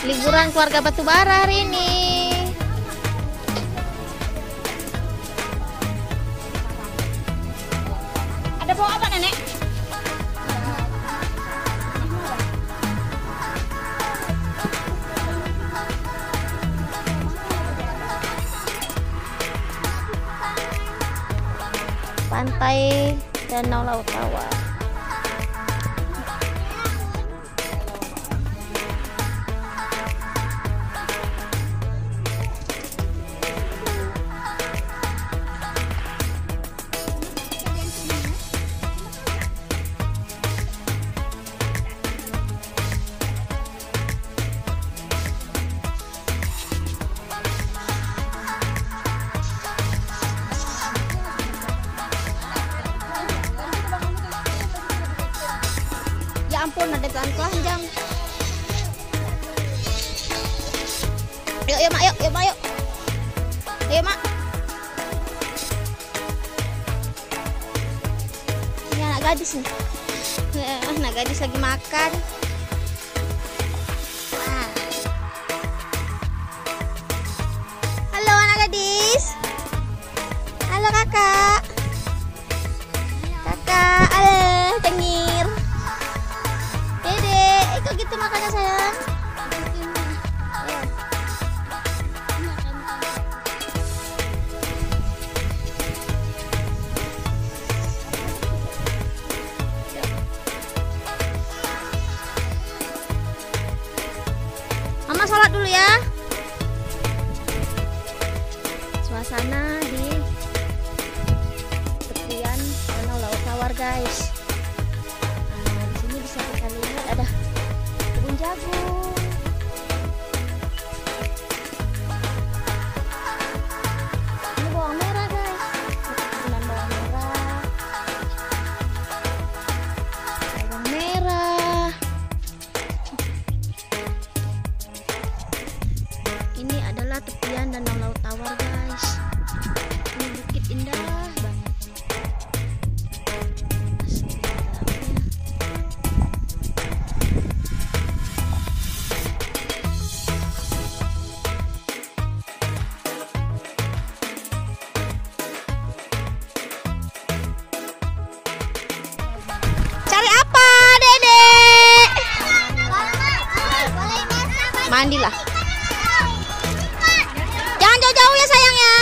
Liburan keluarga Batubara hari ini. Ada bawa apa, Nenek? Pantai Danau Laut Tawar. Ya ampun, ada telanjang. Yuk, Mak, yuk, Mak, yuk. Ayo, Mak. Ini anak gadis nih. Anak gadis lagi makan. Nah. Halo anak gadis. Halo kakak. Kakak, tengir. Dede, kok gitu makannya sayang? Mama sholat dulu ya. Suasana di tepian Danau Laut Tawar, guys. Nah, di sini bisa kita lihat ada kebun jagung. Ini bawang merah, guys. Kebunan bawang merah. Bawang merah. Ini adalah tepian Danau Laut Tawar, guys. Ini bukit indah banget. Asli dalamnya. Cari apa, Dedek? Mandilah. Jangan jauh-jauh ya sayang ya.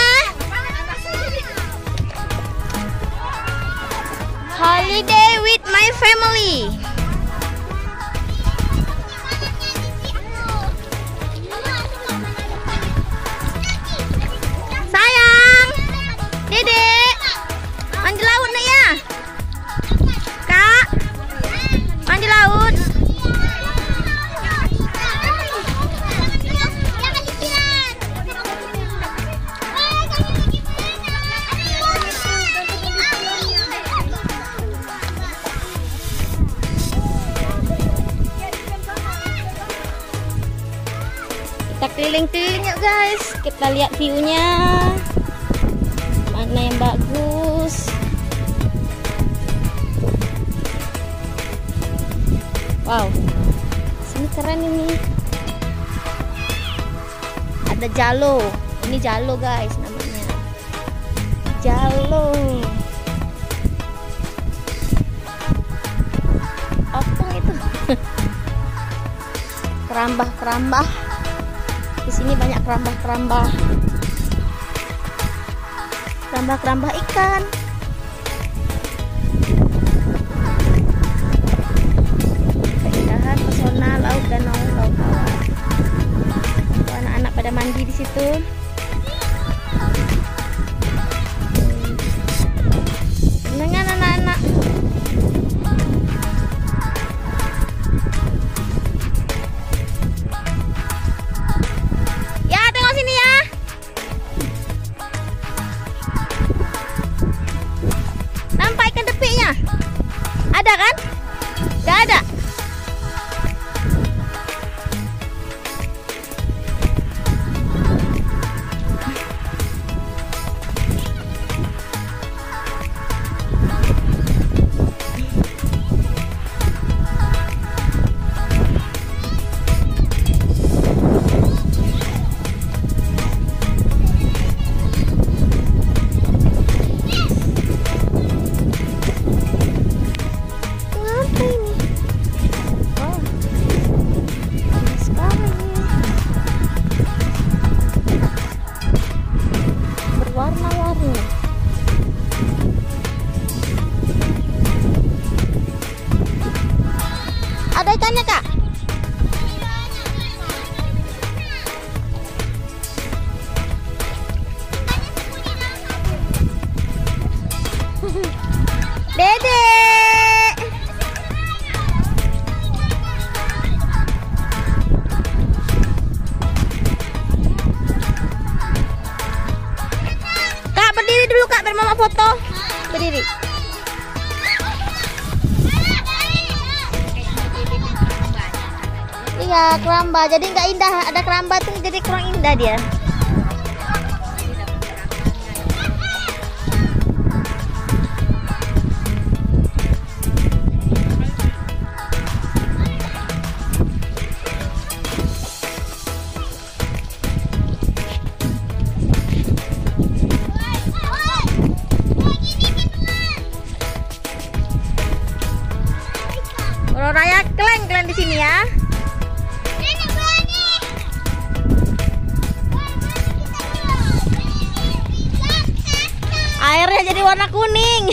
Holiday with my family. Sayang, Dedek, mandi laut nih ya. Kak, mandi laut. Kita keliling-keliling yuk, guys. Kita lihat view-nya. Mana yang bagus. Wow, sini keren ini. Ada Jalo. Ini Jalo, guys, namanya. Jalo. Apa itu? Kerambah-kerambah. Di sini banyak kerambah-kerambah. Kerambah-kerambah ikan. Keindahan pesona laut Danau Laut Tawar. Anak-anak pada mandi di situ. Dengan anak-anak. Ya, tengok sini ya. Nampak ikan tepiknya? Ada kan? Gak ada. biar mama foto. Berdiri. Iya, keramba. Jadi nggak indah. Ada keramba tuh jadi kurang indah dia. Raya kalian di sini ya. Airnya jadi warna kuning.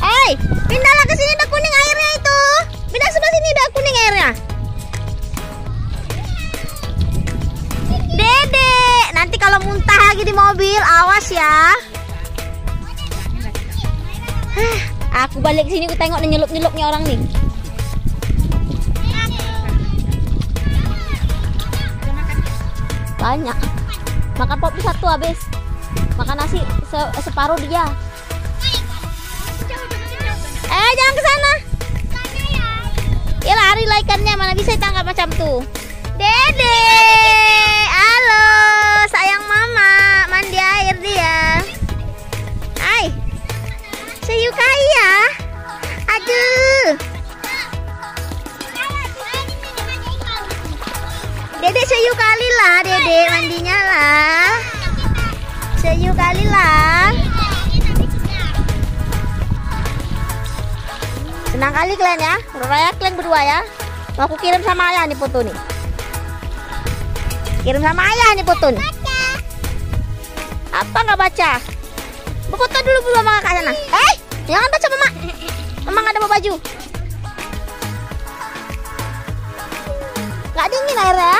Hei, pindahlah ke sini, udah kuning airnya itu. Pindah sebelah sini, udah kuning airnya. Dede, nanti kalau muntah lagi di mobil, awas ya. Aku balik ke sini, aku tengok nih nyelup-nyelupnya orang nih. Banyak. Makan pop satu habis. Makan nasi separuh dia. Jangan ke sana. Ya lari lah ikannya, mana bisa ditangkap macam tuh. Dede, halo, sayang mama, mandi air dia. Hai, Sayukai ya. Aduh. Dede sayu kali lah, Dede mandinya lah. Sayu kali lah. Senang kali kalian ya. Raya kalian berdua ya. Mau aku kirim sama ayah nih foto nih. Kirim sama ayah nih foto nih. Apa nggak baca? Foto dulu sama kakak sana. Jangan baca mama. Mama nggak ada bawa baju. Nggak dingin airnya?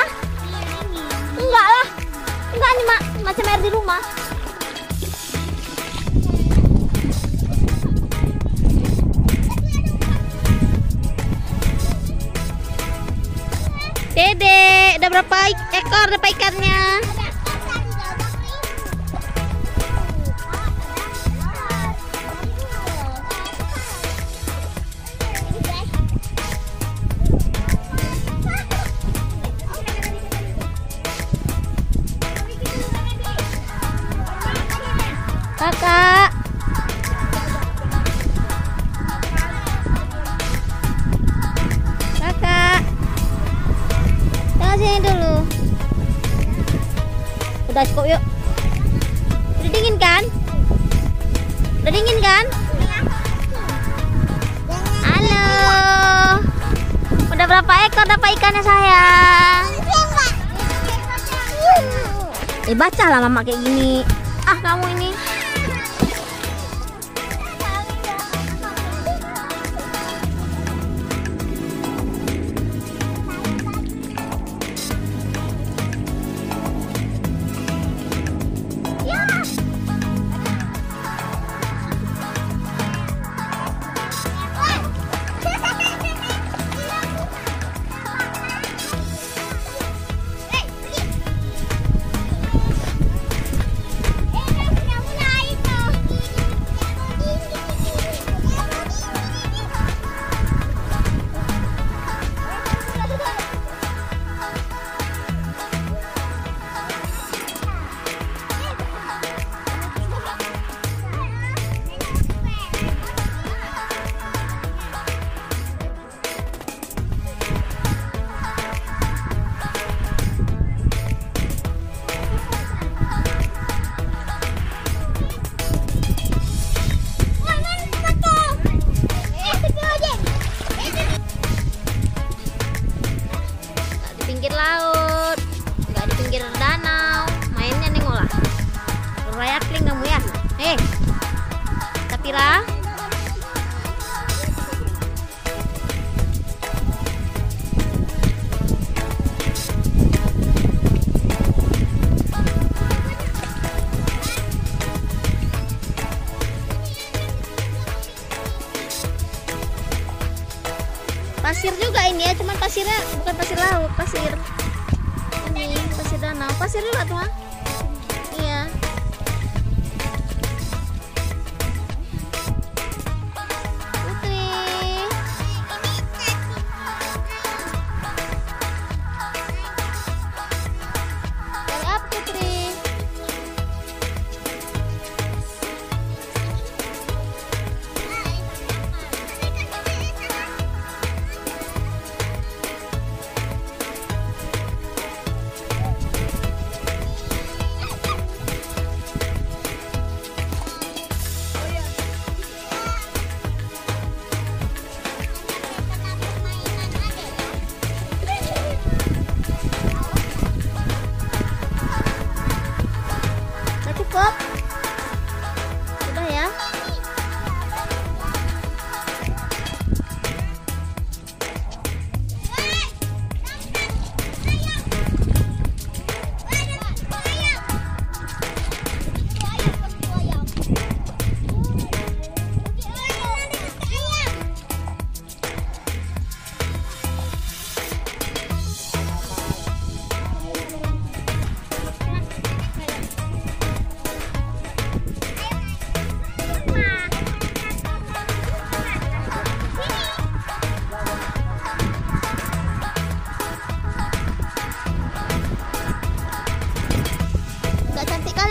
Enggak lah. Enggak nih mak, macam air di rumah. Dede, udah berapa ekor dapat ikannya? Kakak. Kakak. Jangan sini dulu. Udah cukup yuk. Udah dingin kan? Udah dingin kan? Halo. Udah berapa ekor dapat ikannya sayang? Baca lah mama kayak gini. Kamu ini. Pinggir laut, nggak di pinggir danau, mainnya nih ngolah. Raya kling kamu ya, Tapira. Pasir juga ini ya, cuman pasirnya bukan pasir laut, pasir ini pasir danau, pasir juga tuh Iya.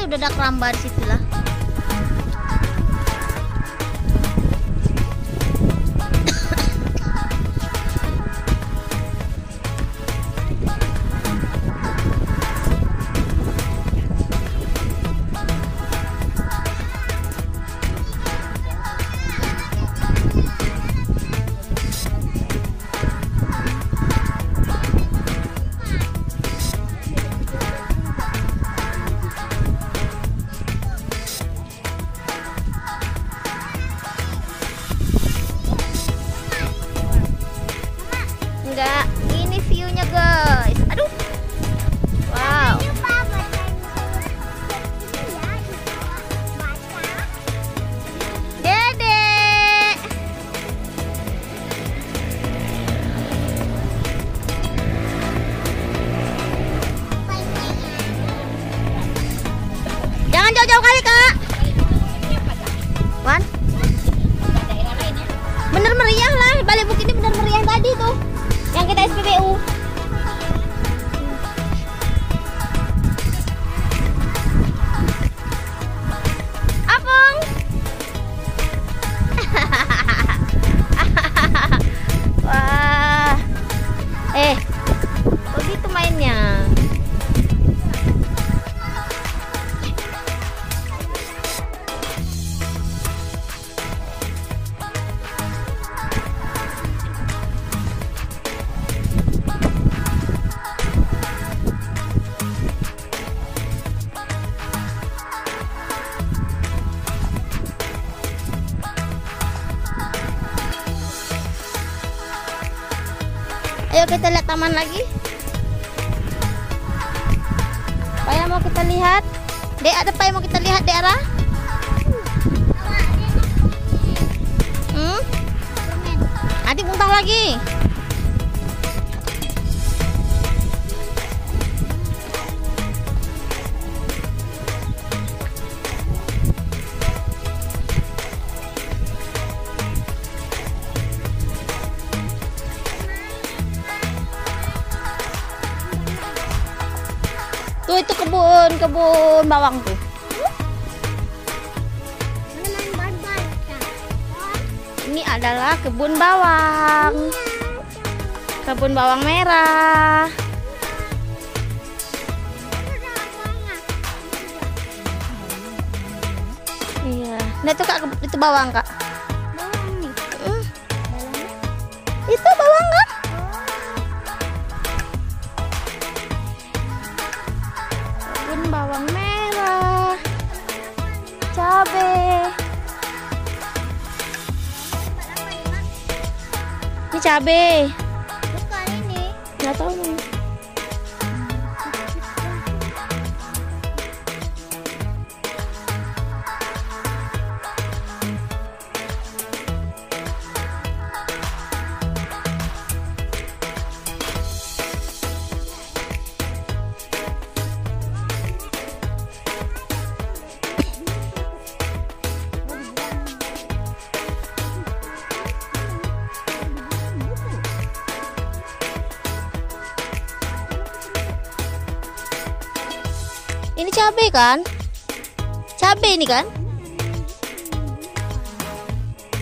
udah ada keramba di situ lah. Enggak, ini view-nya guys. Aduh. Wow. Dedek. Jangan jauh-jauh kali, Kak. Wan. Bener meriah lah, balik bukit ini bener meriah tadi tuh. Yang kita SPBU. Apung. Wah. Begitu mainnya. Ayo kita lihat taman lagi. Apa yang mau kita lihat? Dek, ada apa yang mau kita lihat, Dek Ara? Adik muntah lagi. Tuh itu kebun bawang tuh. Ini adalah kebun bawang. Kebun bawang merah. Iya. Nah itu Kak, itu bawang Kak. Bawang nih. Itu bawang kan? Bawang merah, cabai. Ini cabai. Bukan ini. Nggak tahu nih. Ini cabai kan? Cabai ini kan?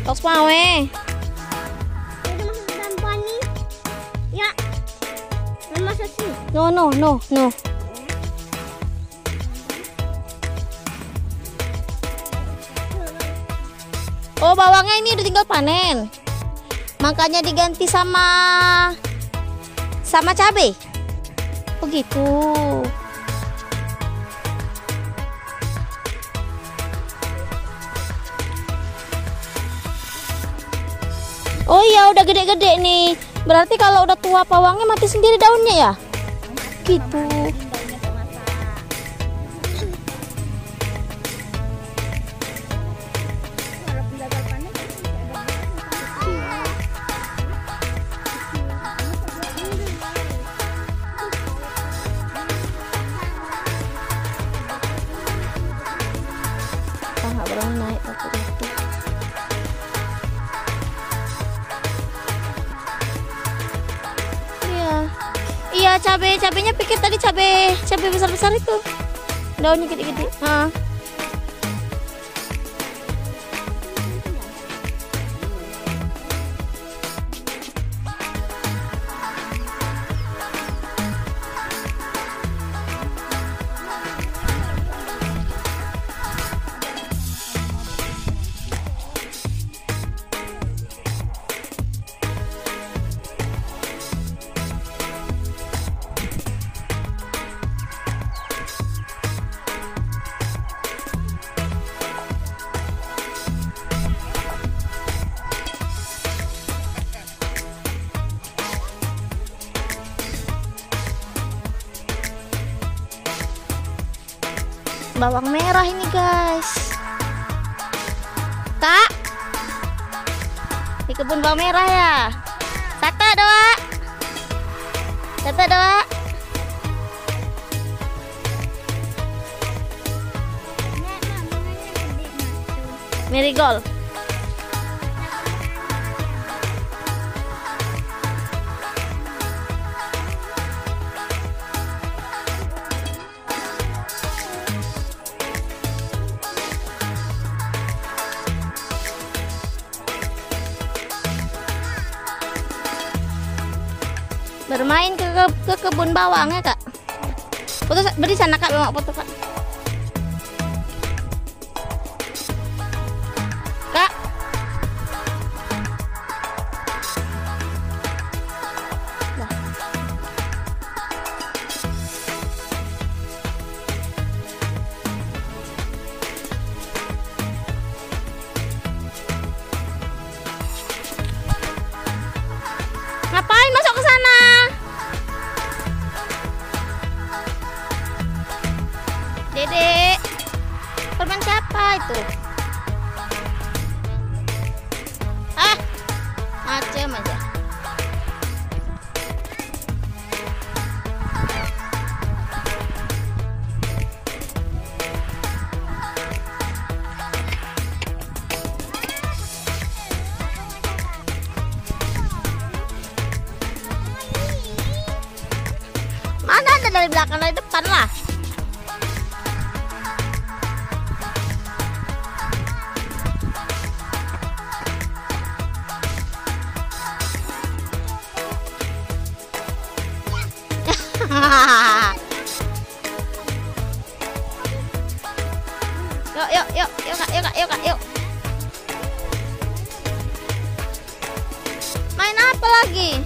Tos mawe. Udah masuk dalam pani. Ya. Masuk sini. No. Oh, bawangnya ini udah tinggal panen. Makanya diganti sama cabai. Oh gitu. Oh iya, udah gede-gede nih. Berarti kalau udah tua pawangnya mati sendiri daunnya ya? Gitu. Kita nggak berani naik takut itu. Iya, cabenya pikir tadi cabai besar-besar itu. Daunnya gede-gede. Bawang merah ini guys. Kak, di kebun bawang merah ya. Satu dua. Marigold. Bermain ke kebun bawang ya kak. Foto beri sana kak, mau foto kak. Kak. Nah. Ngapain masuk ke sana? Dedek, permen siapa itu? Macem aja. Mana ada dari belakang, dari depan lah. Yuk kak. Main apa lagi?